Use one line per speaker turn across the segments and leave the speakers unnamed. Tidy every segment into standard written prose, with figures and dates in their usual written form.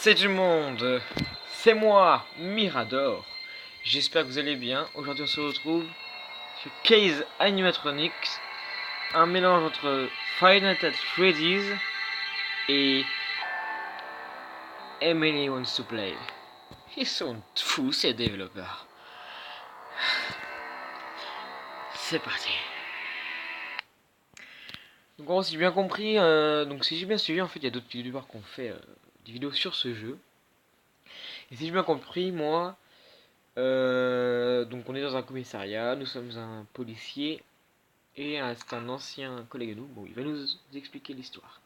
C'est du monde, c'est moi, Mirador. J'espère que vous allez bien. Aujourd'hui on se retrouve sur Case Animatronics, un mélange entre Five Nights at Freddy's et Emily Wants to Play. Ils sont fous ces développeurs. C'est parti. Donc bon, si j'ai bien compris, donc si j'ai bien suivi, en fait il y a d'autres youtubeurs qui ont fait des vidéos sur ce jeu. Et si j'ai bien compris, moi, donc on est dans un commissariat, nous sommes un policier et c'est un ancien collègue à nous. Bon, il va nous expliquer l'histoire.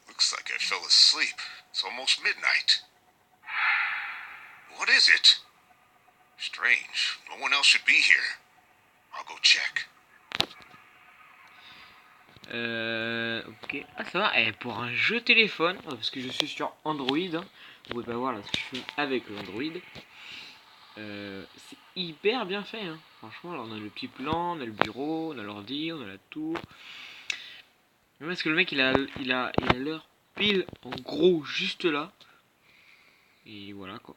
Looks like I fell asleep. It's almost midnight. What is it? Strange. No one else should be here. I'll go check.
Ok. Ah, ça va. Eh, pour un jeu téléphone, parce que je suis sur Android, hein, vous pouvez pas voir là ce que je fais avec l'Android. C'est hyper bien fait. Hein. Franchement, là, on a le petit plan, on a le bureau, on a l'ordi, on a la tour. Même parce que le mec il a l'heure pile en gros juste là. Et voilà quoi.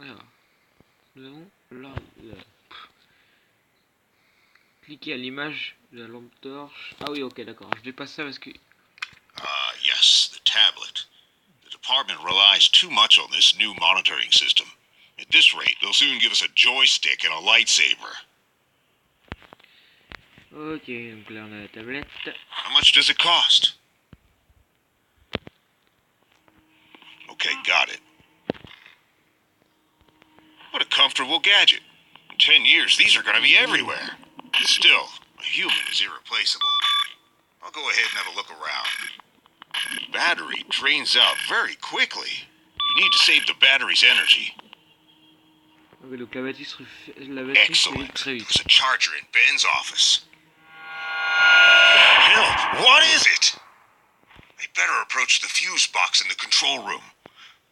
Alors, nous avons là, cliquer à l'image de la lampe torche. Ah oui, ok, d'accord. Je vais passer ça parce que.
Ah, yes, the tablet. The department relies too much on this new monitoring system. At this rate, they'll soon give us a joystick and a lightsaber.
Ok, donc là on a la tablette.
How much does it cost? Okay, got it. What a comfortable gadget. In 10 years, these are going to be everywhere. Still, a human is irreplaceable. I'll go ahead and have a look around. The battery drains out very quickly. You need to save the battery's energy.
Ok, donc la batterie se
Excellent.
très vite.
There's a charger in Ben's office. Hell, what is it? I better approach the fuse box in the control room.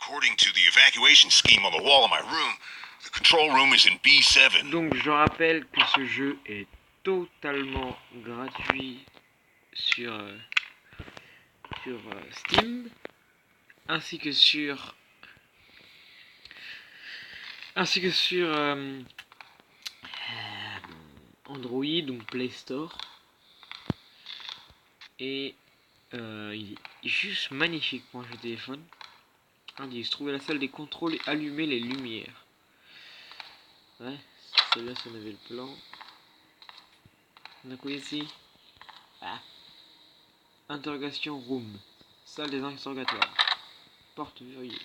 According to the evacuation scheme on the wall of my room, the control room is in B7.
Donc je rappelle que ce jeu est totalement gratuit sur Steam ainsi que sur Android, donc Play Store. Et il est juste magnifique pour un jeu téléphone. Indice, trouver la salle des contrôles et allumer les lumières. Ouais, c'est là si on avait le plan. On a quoi ici? Ah. Interrogation room. Salle des interrogatoires. Porte verrouillée.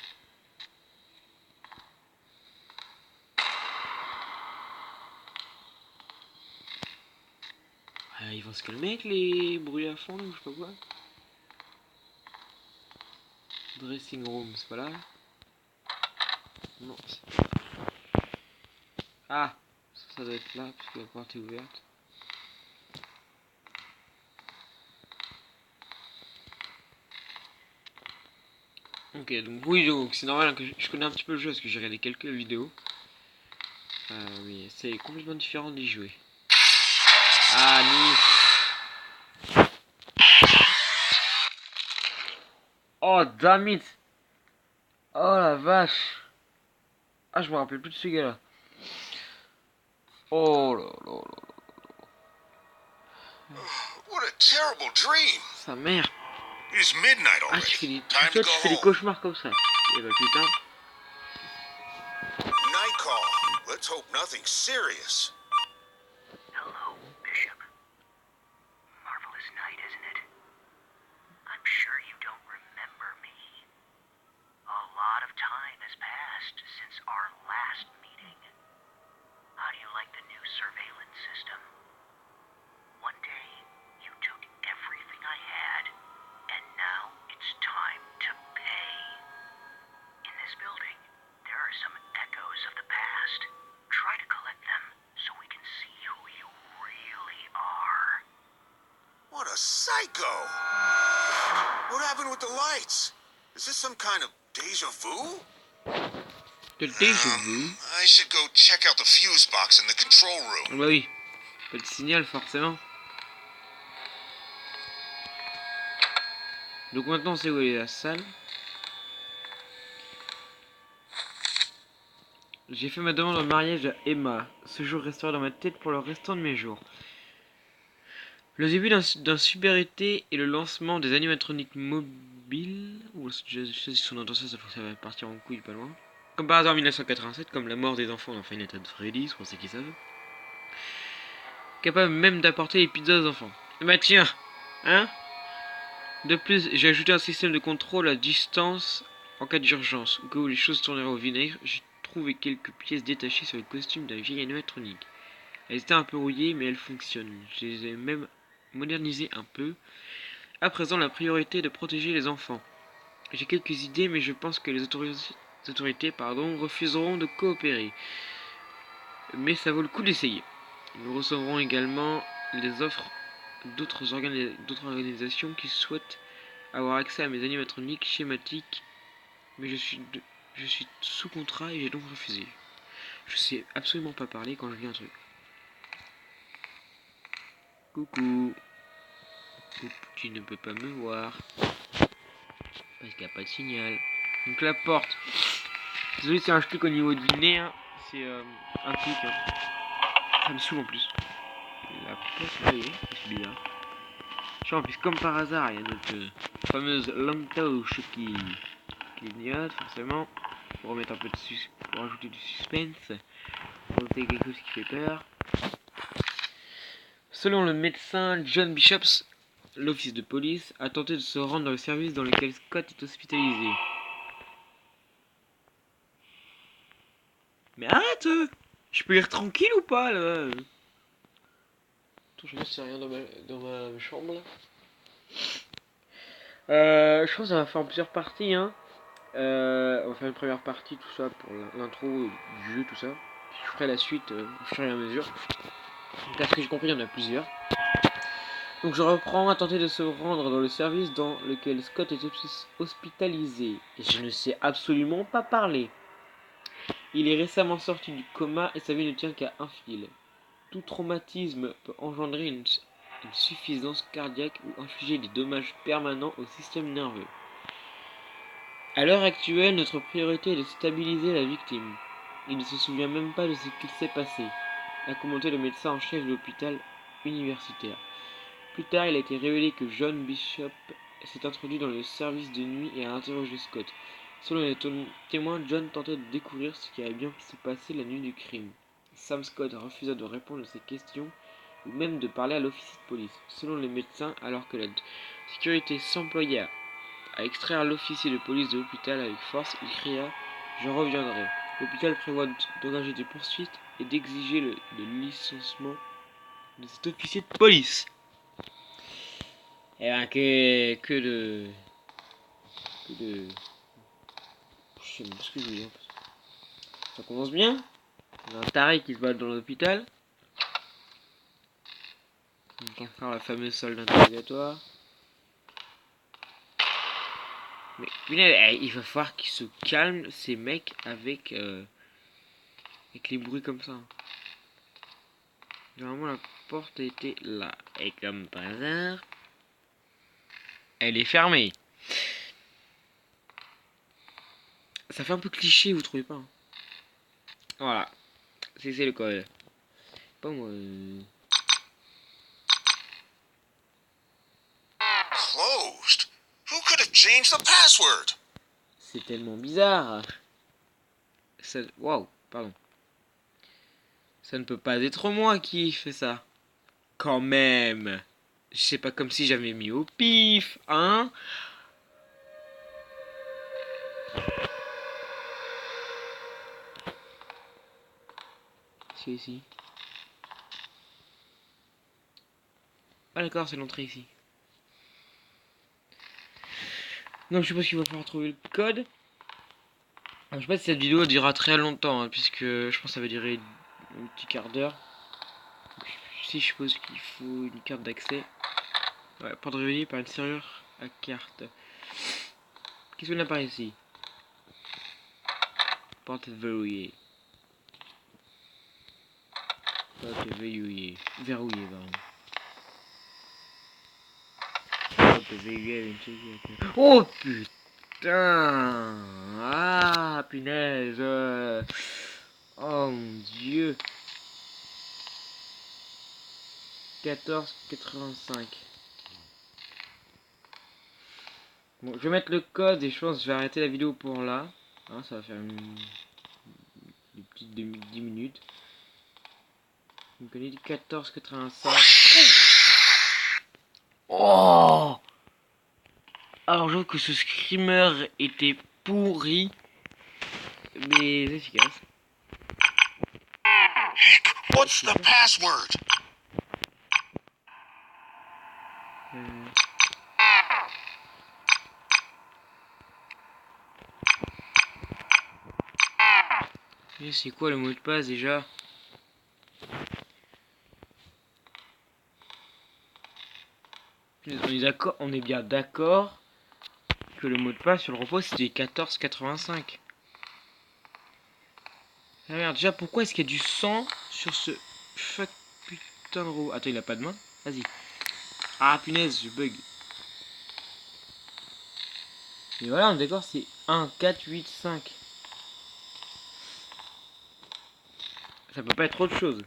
Ah, ils vont se calmer avec les bruits à fond, ou je sais pas quoi. Dressing room, c'est pas là? Non, c'est pas là. Ah, ça doit être là, puisque la porte est ouverte. Ok, donc oui, donc c'est normal que je connais un petit peu le jeu parce que j'ai regardé quelques vidéos. Oui, c'est complètement différent d'y jouer. Ah, Nice. Oh, damn it. Oh la vache. Ah, je me rappelle plus de ce gars-là. Oh là là là.
What a terrible dream.
Sa mère.
It is midnight
Ah,
already. Time to
toi,
go
tu fais des
home.
cauchemars comme ça. Eh bah putain.
Night call. Let's hope nothing serious.
Hello, Bishop. Marvelous night, isn't it? I'm sure you don't remember me. A lot of time has passed since our last meeting. How do you like the new surveillance system? One day, you took everything I had, and now it's time to pay. In this building, there are some echoes of the past. Try to collect them so we can see who you really are.
What a psycho! What happened with the lights? Is this some kind of deja vu?
Quel déjà vu?
I should go check out the fuse box in the control room.
Ah bah oui. Pas de signal forcément. Donc maintenant on sait où est la salle. J'ai fait ma demande en mariage à Emma. Ce jour restera dans ma tête pour le restant de mes jours. Le début d'un super été et le lancement des animatroniques mobiles. Ou je sais si son intention ça va partir en couille pas loin. Comme par hasard en 1987, comme la mort des enfants dans Final Fantasy Freddy's, pour ceux qui savent. Capable même d'apporter les pizzas aux enfants. Bah tiens, hein. De plus, j'ai ajouté un système de contrôle à distance en cas d'urgence. Au cas où les choses tourneraient au vinaigre, j'ai trouvé quelques pièces détachées sur le costume d'un vieil animatronique. Elles étaient un peu rouillées, mais elles fonctionnent. Je les ai même modernisées un peu. À présent, la priorité est de protéger les enfants. J'ai quelques idées, mais je pense que les autorités refuseront de coopérer. Mais ça vaut le coup d'essayer. Nous recevrons également les offres d'autres organisations qui souhaitent avoir accès à mes animatroniques schématiques, mais je suis sous contrat et j'ai donc refusé. Je sais absolument pas parler quand je lis un truc. Coucou. Tu ne peux pas me voir parce qu'il n'y a pas de signal. Donc la porte. Désolé, c'est un truc au niveau du nez. Hein. C'est un truc. Hein. Ça me saoule en plus. La porte là, c'est bizarre. En plus, comme par hasard, il y a notre fameuse lampe touche qui clignote forcément. Pour remettre un peu de pour ajouter du suspense. Pour noter quelque chose qui fait peur. Selon le médecin John Bishops, l'office de police a tenté de se rendre dans le service dans lequel Scott est hospitalisé. Mais arrête! Je peux lire tranquille ou pas là? Attends, je vois s'il y a rien dans ma chambre là. Je pense qu'on va faire en plusieurs parties. Hein. On va faire une première partie, tout ça, pour l'intro du jeu, tout ça. Je ferai la suite au fur et à mesure. Donc, à ce que j'ai compris, il y en a plusieurs. Donc je reprends à tenter de se rendre dans le service dans lequel Scott est hospitalisé. Et je ne sais absolument pas parler. Il est récemment sorti du coma et sa vie ne tient qu'à un fil. Tout traumatisme peut engendrer une suffisance cardiaque ou infliger des dommages permanents au système nerveux. À l'heure actuelle, notre priorité est de stabiliser la victime. Il ne se souvient même pas de ce qu'il s'est passé, a commenté le médecin en chef de l'hôpital universitaire. Plus tard, il a été révélé que John Bishop s'est introduit dans le service de nuit et a interrogé Scott. Selon les témoins, John tentait de découvrir ce qui avait bien pu se passer la nuit du crime. Sam Scott refusa de répondre à ces questions ou même de parler à l'officier de police. Selon les médecins, alors que la sécurité s'employait à extraire l'officier de police de l'hôpital avec force, il cria « Je reviendrai ». L'hôpital prévoit d'engager des poursuites et d'exiger le licenciement de cet officier de police. Eh ben que de... Je sais même pas ce que je veux dire. Ça commence bien. On a un taré qui se bat dans l'hôpital. On va faire la fameuse salle d'interrogatoire. Mais il va falloir qu'ils se calment ces mecs avec les bruits comme ça. Normalement la porte était là. Et comme par hasard, elle est fermée. Ça fait un peu cliché, vous trouvez pas? Voilà. C'est le code. Pas moi.
Closed? Who could have changed the password?
C'est tellement bizarre. Waouh, pardon. Ça ne peut pas être moi qui fais ça. Quand même. C'est pas comme si j'avais mis au pif, hein? C'est ici. Ah d'accord, c'est l'entrée ici. Donc je suppose qu'il va falloir trouver le code. Alors, je sais pas si cette vidéo durera très longtemps, hein, puisque je pense que ça va durer un petit quart d'heure. Ici je suppose qu'il faut une carte d'accès. Ouais, porte réveillée par une serrure à carte. Qu'est-ce qu'on a par ici? Porte verrouillée. Porte verrouillée. Verrouillée, pardon. Oh putain. Ah punaise. Oh mon dieu. 14,85. Bon, je vais mettre le code et je pense que je vais arrêter la vidéo pour là. Hein, ça va faire une petite 10 minutes. Donc on est dit 14,85. Oh! Alors je trouve que ce screamer était pourri, mais efficace.
Heck, what's the password?
Et c'est quoi le mot de passe déjà? On est d'accord, on est bien d'accord que le mot de passe sur le repos c'était 14,85. Ah merde, déjà pourquoi est-ce qu'il y a du sang sur ce fuck putain de robot? Attends, il a pas de main? Vas-y. Ah punaise, je bug. Et voilà, on est d'accord, c'est 1, 4, 8, 5. Ça peut pas être autre chose.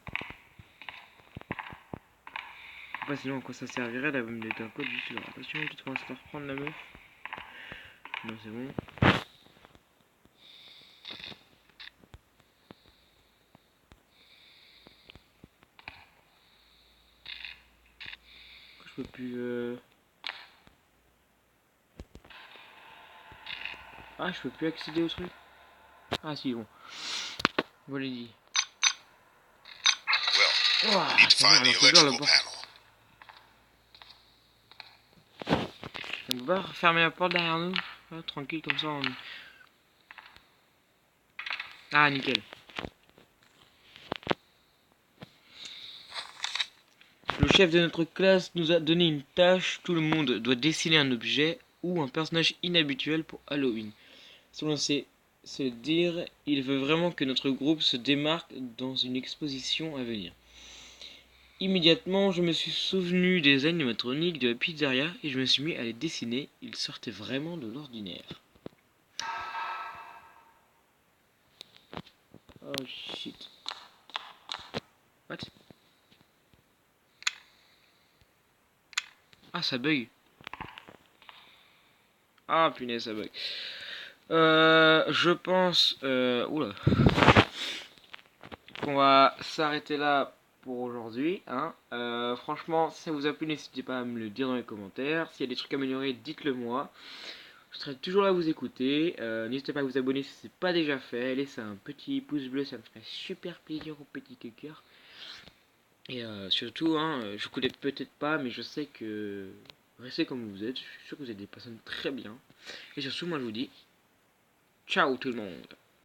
Pas sinon à quoi ça servirait là, vous me mettez un code juste là. Attention, tu commences à reprendre la meuf. Non, c'est bon. Je peux plus. Ah, je peux plus accéder au truc. Ah, si, bon. Voilà, dit.
Well,
Oh,
we need to
ça va,
find the
alors faut ouvrir le
electrical
porte.
panel.
On peut pas refermer la porte derrière nous. Ah, tranquille, comme ça on. Ah, nickel. Le chef de notre classe nous a donné une tâche. Tout le monde doit dessiner un objet ou un personnage inhabituel pour Halloween. Selon ses se dire, il veut vraiment que notre groupe se démarque dans une exposition à venir. Immédiatement, je me suis souvenu des animatroniques de la pizzeria et je me suis mis à les dessiner. Ils sortaient vraiment de l'ordinaire. Oh shit. What? Ah, ça bug. Ah, punaise, ça bug. Je pense... oula. Qu'on va s'arrêter là pour aujourd'hui. Hein. Franchement, si ça vous a plu, n'hésitez pas à me le dire dans les commentaires. S'il y a des trucs à améliorer, dites-le moi. Je serai toujours là à vous écouter. N'hésitez pas à vous abonner si ce n'est pas déjà fait. Laissez un petit pouce bleu, ça me ferait super plaisir au petit cœur. Et surtout, hein, je vous connais peut-être pas, mais je sais que restez comme vous êtes. Je suis sûr que vous êtes des personnes très bien. Et surtout, moi je vous dis, ciao tout le monde.